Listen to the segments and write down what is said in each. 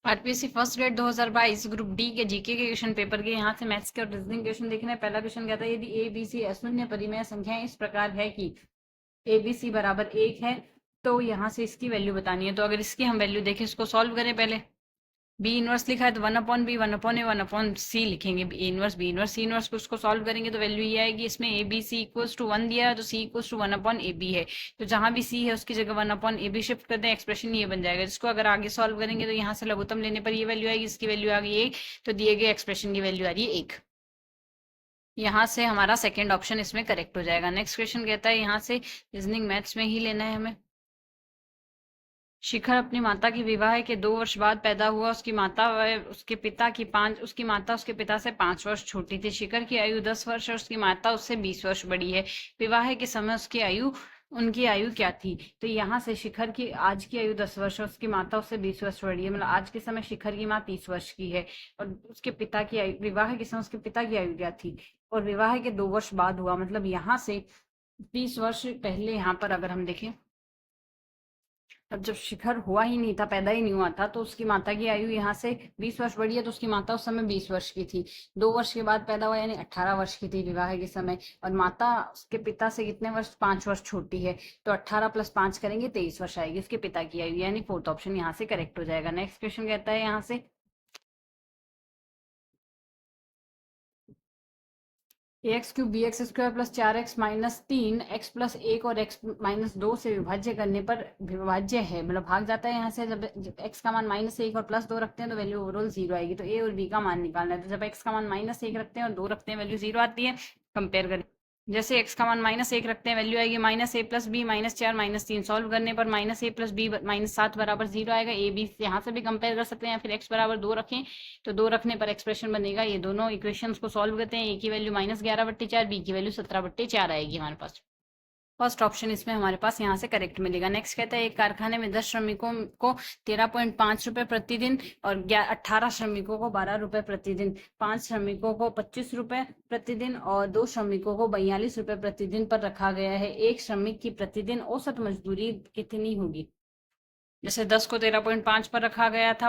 RPSC first grade 2022 group D के GK के question paper के यहाँ से मैथ्स के और रीजनिंग क्वेश्चन देखने हैं। पहला क्वेश्चन कहता है यदि ए बी सी अशून्य परिमेय संख्याएं इस प्रकार है कि ए बी सी बराबर 1 है तो यहाँ से इसकी वैल्यू बतानी है। तो अगर इसकी हम वैल्यू देखें, इसको सॉल्व करें पहले। बी इनवर्स लिखा है तो 1/b 1/a 1/c लिखेंगे। A inverse B inverse C inverse को उसको सॉल्व करेंगे तो वैल्यू ये आएगी। इसमें A B C equals to 1 दिया है तो सी इक्वल्स टू 1/ab है। तो जहां भी सी है उसकी जगह 1/ab शिफ्ट कर दें, एक्सप्रेशन ये बन जाएगा। जिसको अगर आगे सॉल्व करेंगे तो यहाँ से लघुत्तम लेने पर ये वैल्यू आएगी, इसकी वैल्यू आ गई 1, तो दिए गए एक्सप्रेशन की वैल्यू आ रही है 1। यहाँ से हमारा सेकेंड ऑप्शन इसमें करेक्ट हो जाएगा। नेक्स्ट क्वेश्चन कहता है यहाँ से रीजनिंग मैथ्स में ही लेना है हमें। शिखर अपनी माता के विवाह के 2 वर्ष बाद पैदा हुआ। उसकी माता उसके पिता से 5 वर्ष छोटी थी। शिखर की आयु 10 वर्ष और उसकी माता उससे 20 वर्ष बड़ी है। विवाह के समय उनकी आयु क्या थी? तो यहाँ से शिखर की आज की आयु 10 वर्ष और उसकी माता उससे 20 वर्ष बड़ी है। मतलब आज के समय शिखर की माँ 30 वर्ष की है और उसके पिता की आयु, विवाह के समय उसके पिता की आयु क्या थी? और विवाह के 2 वर्ष बाद हुआ, मतलब यहाँ से 30 वर्ष पहले यहाँ पर अगर हम देखें, अब जब शिखर हुआ ही नहीं था, पैदा ही नहीं हुआ था, तो उसकी माता की आयु यहाँ से 20 वर्ष बढ़ी है। तो उसकी माता उस समय 20 वर्ष की थी। 2 वर्ष के बाद पैदा हुआ यानी 18 वर्ष की थी विवाह के समय। और माता उसके पिता से कितने वर्ष? 5 वर्ष छोटी है। तो 18 + 5 करेंगे 23 वर्ष आएगी उसके पिता की आयु, यानी फोर्थ ऑप्शन यहाँ से करेक्ट हो जाएगा। नेक्स्ट क्वेश्चन कहता है यहाँ से ax³ bx² + 4x - 3 x + 1 और x - 2 से विभाज्य करने पर विभाज्य है, मतलब भाग जाता है यहाँ से। जब x का मान -1 और +2 रखते हैं तो वैल्यू ओवरऑल 0 आएगी। तो a और b का मान निकालना है। तो जब x का मान -1 रखते हैं और 2 रखते हैं वैल्यू 0 आती है। कंपेयर करें, जैसे x का मान -1 रखते हैं वैल्यू आएगी -a + b -4 - 3। सॉल्व करने पर -a + b -7 बराबर 0 आएगा। ए बी यहाँ से भी कंपेयर कर सकते हैं, फिर x बराबर 2 रखें तो 2 रखने पर एक्सप्रेशन बनेगा। ये दोनों इक्वेशंस को सॉल्व करते हैं। ए की वैल्यू -11/4, बी की वैल्यू 17/4 आएगी हमारे पास। फर्स्ट ऑप्शन इसमें हमारे पास यहाँ से करेक्ट मिलेगा। नेक्स्ट कहता है एक कारखाने में 10 श्रमिकों को 13.5 रुपए प्रतिदिन और 18 श्रमिकों को 12 रुपए प्रतिदिन, 5 श्रमिकों को 25 रुपए प्रतिदिन और 2 श्रमिकों को 42 रुपए प्रतिदिन पर रखा गया है। एक श्रमिक की प्रतिदिन औसत मजदूरी कितनी होगी? जैसे 10 को 13.5 पर रखा गया था,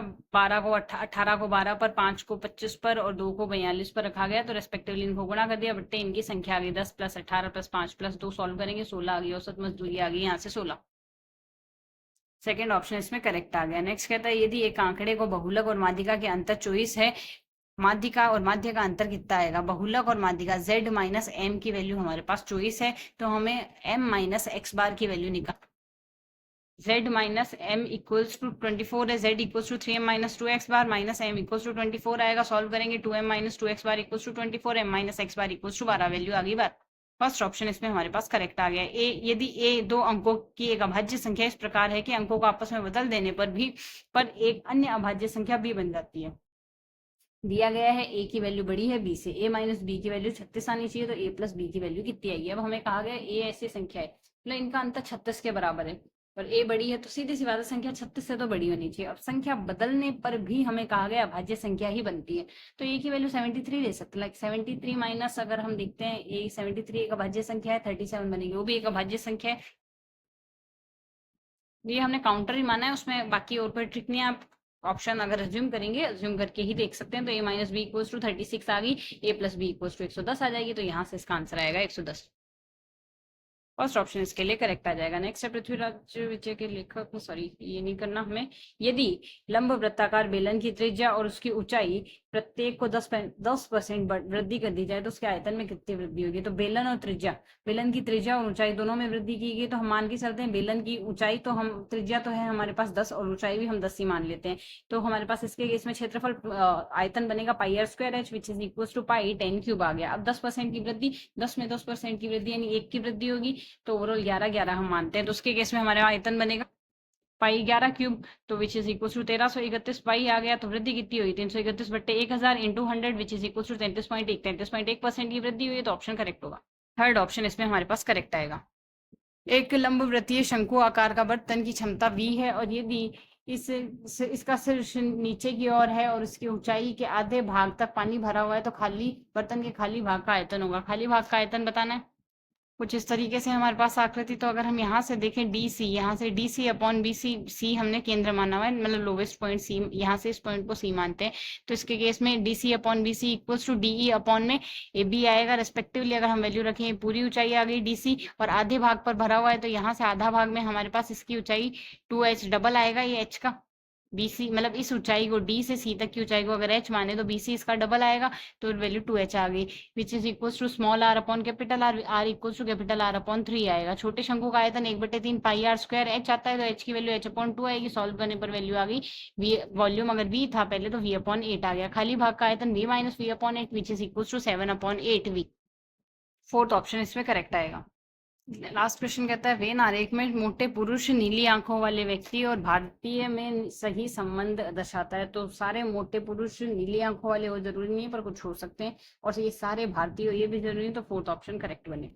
18 को 12 पर, 5 को 25 पर और 2 को 42 पर रखा गया। तो रेस्पेक्टिवली इनको गुणा कर दिया, बट्टे इनकी संख्या आ गई 10 + 18 + 5 + 2। सॉल्व करेंगे 16 आ गई। औसत मजदूरी आ गई यहाँ से 16। सेकेंड ऑप्शन इसमें करेक्ट आ गया। नेक्स्ट कहता है यदि एक आंकड़े को बहुलक और माध्यिका के अंतर 24 है, माध्यिका और माध्य का अंतर कितना आएगा? बहुलक और माध्यिका z - m की वैल्यू हमारे पास 24 है, तो हमें m - x बार की वैल्यू निकाल। z - m इक्वल्स टू 24 है। z equals to 3m - 2x bar minus m equals to 24 आएगा। सॉल्व करेंगे 2m - 2x bar equals to 24, m - x bar equals to 12। Value आ गई 12। फर्स्ट ऑप्शन इसमें हमारे पास correct आ गया। ए यदि ए 2 अंकों की एक अभाज्य संख्या इस प्रकार है कि अंकों को आपस में बदल देने पर एक अन्य अभाज्य संख्या b बन जाती है। दिया गया है a की वैल्यू बड़ी है b से, a - b की वैल्यू 36 आनी चाहिए। तो a + b की वैल्यू कितनी आएगी? अब हमें कहा गया a ऐसी संख्या है, मतलब इनका अंतर 36 के बराबर है और a बड़ी है, तो सीधी सी बात है संख्या 36 से तो बड़ी होनी चाहिए। अब संख्या बदलने पर भी हमें कहा गया अभाज्य संख्या ही बनती है। तो a की वैल्यू 73 ले सकते हैं। 73 माइनस अगर हम देखते हैं a 73 एक अभाज्य संख्या है, 37 बनेगी, वो भी एक अभाज्य संख्या है। ये हमने काउंटर ही माना है, उसमें बाकी और कोई ट्रिक नहीं है। आप ऑप्शन अगर अज्यूम करेंगे, अज्यूम करके ही देख सकते हैं। तो a - b इक्वल्स टू 36 आ गई, a + b इक्वल्स टू 110 आ जाएगी। तो यहाँ से इसका आंसर आएगा 110। फर्स्ट ऑप्शन इसके लिए करेक्ट आ जाएगा। नेक्स्ट है पृथ्वीराज विजय के लेखक, सॉरी ये नहीं करना हमें। यदि लंब वृत्ताकार बेलन की त्रिज्या और उसकी ऊंचाई प्रत्येक को 10% वृद्धि कर दी जाए तो उसके आयतन में कितनी वृद्धि होगी? तो बेलन और त्रिज्या, बेलन की त्रिज्या और ऊंचाई दोनों में वृद्धि की गई। तो हम मान के चलते हैं बेलन की ऊंचाई तो हम, त्रिज्या तो है हमारे पास 10 और ऊंचाई भी हम 10 ही मान लेते हैं। तो हमारे पास इसके इसमें क्षेत्रफल आयतन बनेगा πr² which is equal to π10³ आ गया। अब 10% की वृद्धि, 10 में 10% की वृद्धि यानी 1 की वृद्धि होगी। तो ओवरऑल 11 हम मानते हैं। तो उसके केस में हमारे आयतन बनेगा π11³ तो विच इज इक्वल टू 1331 पाई आ गया। तो वृद्धि कितनी हुई? 331/1000 × 100 विच इज इक्वल टू 33.1, 33.1% की वृद्धि हुई है। तो ऑप्शन करेक्ट होगा। थर्ड ऑप्शन इसमें हमारे पास करेक्ट आएगा। एक लंब वृत्तीय शंकु आकार का बर्तन की क्षमता v है और यदि इसका सिर नीचे की ओर है और इसकी ऊंचाई के आधे भाग तक पानी भरा हुआ है तो खाली बर्तन के खाली भाग का आयतन होगा। खाली भाग का आयतन बताना है। कुछ इस तरीके से हमारे पास आकृति। तो अगर हम यहाँ से देखें डी सी, यहाँ से D C upon B C, C हमने केंद्र माना हुआ है, मतलब लोवेस्ट पॉइंट सी, यहाँ से इस पॉइंट को सी मानते हैं। तो इसके केस में D C upon B C equals to DE upon में ए बी आएगा रेस्पेक्टिवली। अगर हम वैल्यू रखें, पूरी ऊंचाई आ गई डी सी और आधे भाग पर भरा हुआ है, तो यहाँ से आधा भाग में हमारे पास इसकी ऊंचाई 2h डबल आएगा, ये h का BC मतलब इस ऊंचाई को D से C तक की ऊंचाई को अगर h माने तो BC इसका डबल आएगा, तो वैल्यू 2h आ गई, which is equals to small r upon capital R, r equals to capital R upon 3 आएगा। छोटे शंकु का आयतन 1/3 पाई r स्क्वायर h आता है, तो h की वैल्यू h अपॉन 2 आएगी। सॉल्व करने पर वैल्यू आ गई v, वॉल्यूम अगर v था पहले तो v अपॉन 8 आ गया। खाली भाग का आयतन v minus v upon 8 which is equals to 7 upon 8v। Fourth option इसमें करेक्ट आएगा। लास्ट क्वेश्चन कहता है वेन आरेख में मोटे पुरुष नीली आंखों वाले व्यक्ति और भारतीय में सही संबंध दर्शाता है। तो सारे मोटे पुरुष नीली आंखों वाले हो जरूरी नहीं है, पर कुछ हो सकते हैं, और ये सारे भारतीय ये भी जरूरी है, तो फोर्थ ऑप्शन करेक्ट बने।